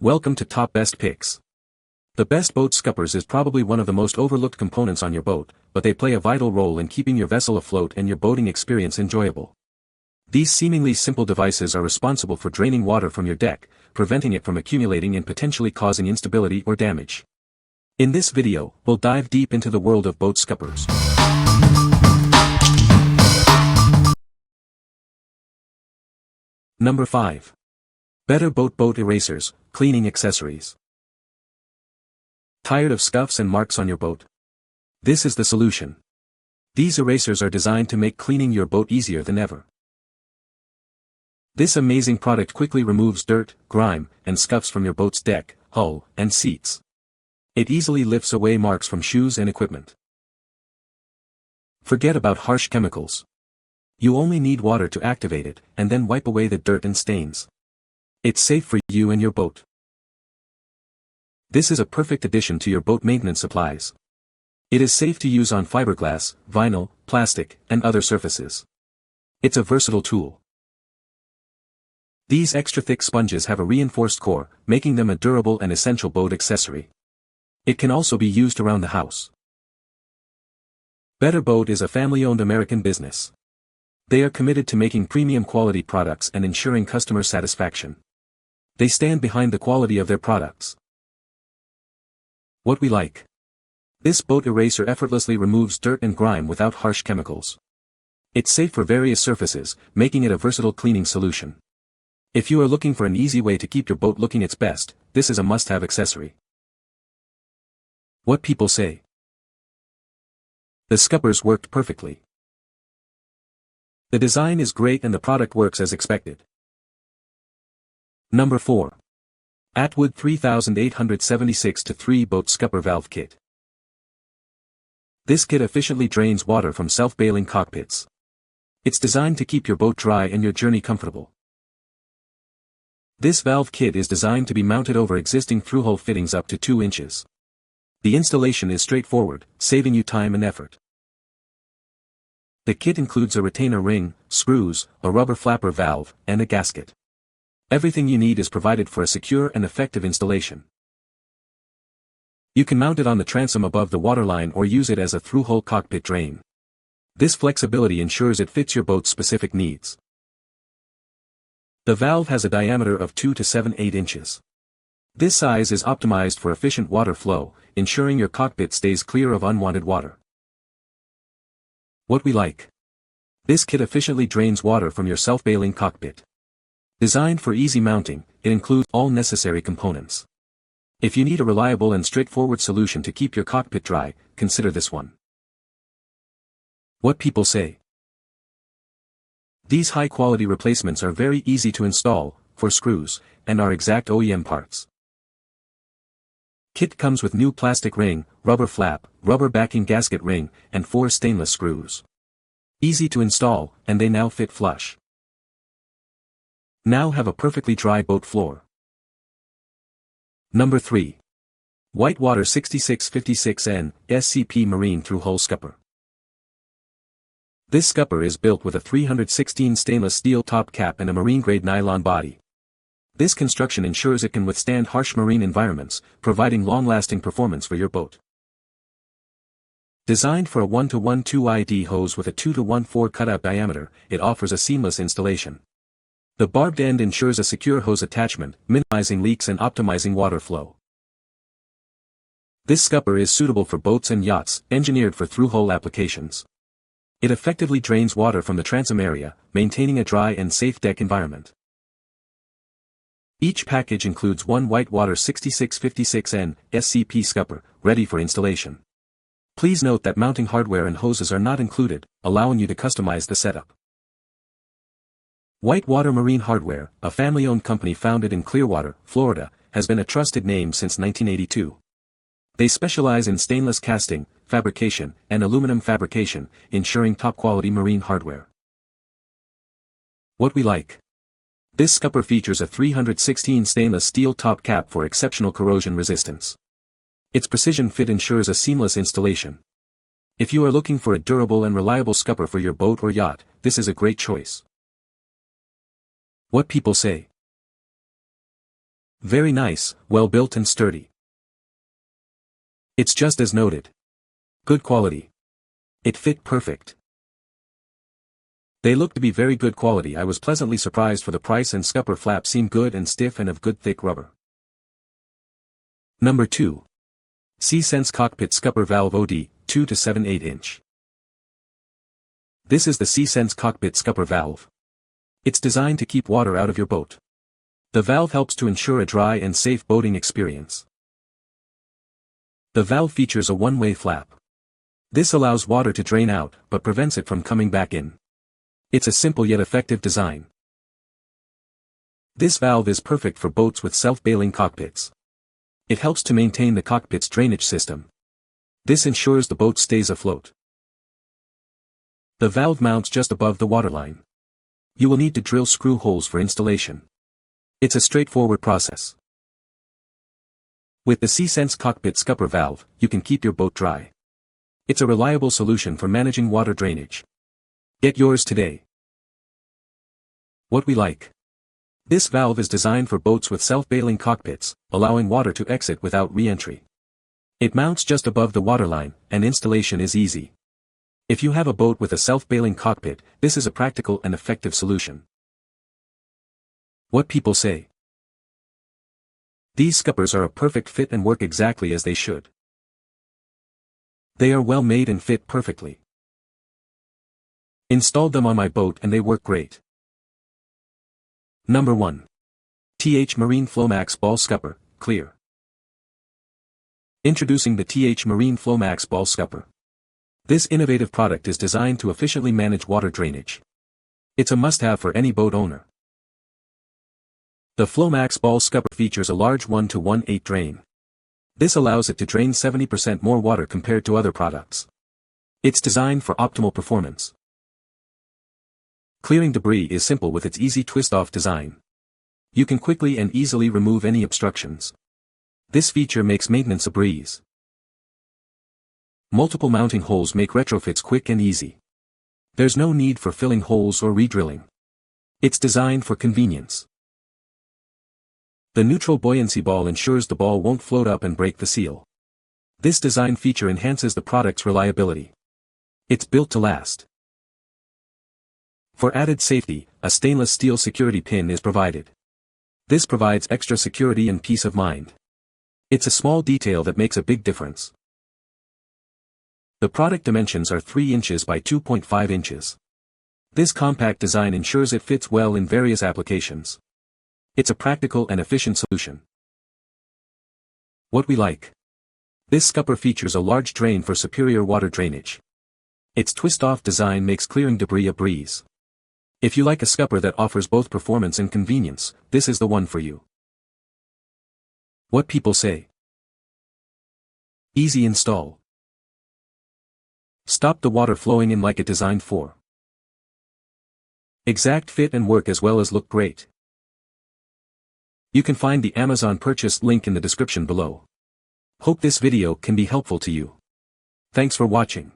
Welcome to Top Best Picks. The best boat scuppers is probably one of the most overlooked components on your boat, but they play a vital role in keeping your vessel afloat and your boating experience enjoyable. These seemingly simple devices are responsible for draining water from your deck, preventing it from accumulating and potentially causing instability or damage. In this video, we'll dive deep into the world of boat scuppers. Number 5. Better boat erasers, cleaning accessories. Tired of scuffs and marks on your boat? This is the solution. These erasers are designed to make cleaning your boat easier than ever. This amazing product quickly removes dirt, grime, and scuffs from your boat's deck, hull, and seats. It easily lifts away marks from shoes and equipment. Forget about harsh chemicals. You only need water to activate it, and then wipe away the dirt and stains. It's safe for you and your boat. This is a perfect addition to your boat maintenance supplies. It is safe to use on fiberglass, vinyl, plastic, and other surfaces. It's a versatile tool. These extra thick sponges have a reinforced core, making them a durable and essential boat accessory. It can also be used around the house. Better Boat is a family-owned American business. They are committed to making premium quality products and ensuring customer satisfaction. They stand behind the quality of their products. What we like. This boat eraser effortlessly removes dirt and grime without harsh chemicals. It's safe for various surfaces, making it a versatile cleaning solution. If you are looking for an easy way to keep your boat looking its best, this is a must-have accessory. What people say. The scuppers worked perfectly. The design is great and the product works as expected. Number 4. Attwood 3876-3 Boat Scupper Valve Kit. This kit efficiently drains water from self-bailing cockpits. It's designed to keep your boat dry and your journey comfortable. This valve kit is designed to be mounted over existing through-hole fittings up to 2 inches. The installation is straightforward, saving you time and effort. The kit includes a retainer ring, screws, a rubber flapper valve, and a gasket. Everything you need is provided for a secure and effective installation. You can mount it on the transom above the waterline or use it as a through-hole cockpit drain. This flexibility ensures it fits your boat's specific needs. The valve has a diameter of 2 to 7/8 inches. This size is optimized for efficient water flow, ensuring your cockpit stays clear of unwanted water. What we like. This kit efficiently drains water from your self-bailing cockpit. Designed for easy mounting, it includes all necessary components. If you need a reliable and straightforward solution to keep your cockpit dry, consider this one. What people say. These high-quality replacements are very easy to install, for screws, and are exact OEM parts. Kit comes with new plastic ring, rubber flap, rubber backing gasket ring, and 4 stainless screws. Easy to install, and they now fit flush. Now have a perfectly dry boat floor. Number 3. Whitewater 6656N SCP Marine Through-Hole Scupper. This scupper is built with a 316 stainless steel top cap and a marine-grade nylon body. This construction ensures it can withstand harsh marine environments, providing long-lasting performance for your boat. Designed for a 1-to-1-2 ID hose with a 2-to-1-4 cutout diameter, it offers a seamless installation. The barbed end ensures a secure hose attachment, minimizing leaks and optimizing water flow. This scupper is suitable for boats and yachts, engineered for through-hole applications. It effectively drains water from the transom area, maintaining a dry and safe deck environment. Each package includes one Whitewater 6656N SCP scupper, ready for installation. Please note that mounting hardware and hoses are not included, allowing you to customize the setup. Whitewater Marine Hardware, a family-owned company founded in Clearwater, Florida, has been a trusted name since 1982. They specialize in stainless casting, fabrication, and aluminum fabrication, ensuring top-quality marine hardware. What we like. This scupper features a 316 stainless steel top cap for exceptional corrosion resistance. Its precision fit ensures a seamless installation. If you are looking for a durable and reliable scupper for your boat or yacht, this is a great choice. What people say. Very nice, well built and sturdy. It's just as noted. Good quality. It fit perfect. They look to be very good quality. I was pleasantly surprised for the price, and Scupper flap seemed good and stiff and of good thick rubber. Number 2. SeaSense Cockpit Scupper Valve OD, 2 to 7/8 inch. This is the SeaSense Cockpit Scupper valve. It's designed to keep water out of your boat. The valve helps to ensure a dry and safe boating experience. The valve features a one-way flap. This allows water to drain out, but prevents it from coming back in. It's a simple yet effective design. This valve is perfect for boats with self-bailing cockpits. It helps to maintain the cockpit's drainage system. This ensures the boat stays afloat. The valve mounts just above the waterline. You will need to drill screw holes for installation. It's a straightforward process. With the SeaSense Cockpit Scupper valve, you can keep your boat dry. It's a reliable solution for managing water drainage. Get yours today. What we like. This valve is designed for boats with self-bailing cockpits, allowing water to exit without re-entry. It mounts just above the waterline, and installation is easy. If you have a boat with a self-bailing cockpit, this is a practical and effective solution. What people say. These scuppers are a perfect fit and work exactly as they should. They are well made and fit perfectly. Installed them on my boat and they work great. Number 1. Marine Flowmax Ball Scupper, Clear. Introducing the Marine Flowmax Ball Scupper. This innovative product is designed to efficiently manage water drainage. It's a must-have for any boat owner. The Flowmax Ball Scupper features a large 1 to 1/8 drain. This allows it to drain 70% more water compared to other products. It's designed for optimal performance. Clearing debris is simple with its easy twist-off design. You can quickly and easily remove any obstructions. This feature makes maintenance a breeze. Multiple mounting holes make retrofits quick and easy. There's no need for filling holes or re-drilling. It's designed for convenience. The neutral buoyancy ball ensures the ball won't float up and break the seal. This design feature enhances the product's reliability. It's built to last. For added safety, a stainless steel security pin is provided. This provides extra security and peace of mind. It's a small detail that makes a big difference. The product dimensions are 3 inches by 2.5 inches. This compact design ensures it fits well in various applications. It's a practical and efficient solution. What we like. This scupper features a large drain for superior water drainage. Its twist-off design makes clearing debris a breeze. If you like a scupper that offers both performance and convenience, this is the one for you. What people say. Easy install. Stop the water flowing in like it designed for. Exact fit and work as well as look great. You can find the Amazon purchase link in the description below. Hope this video can be helpful to you. Thanks for watching.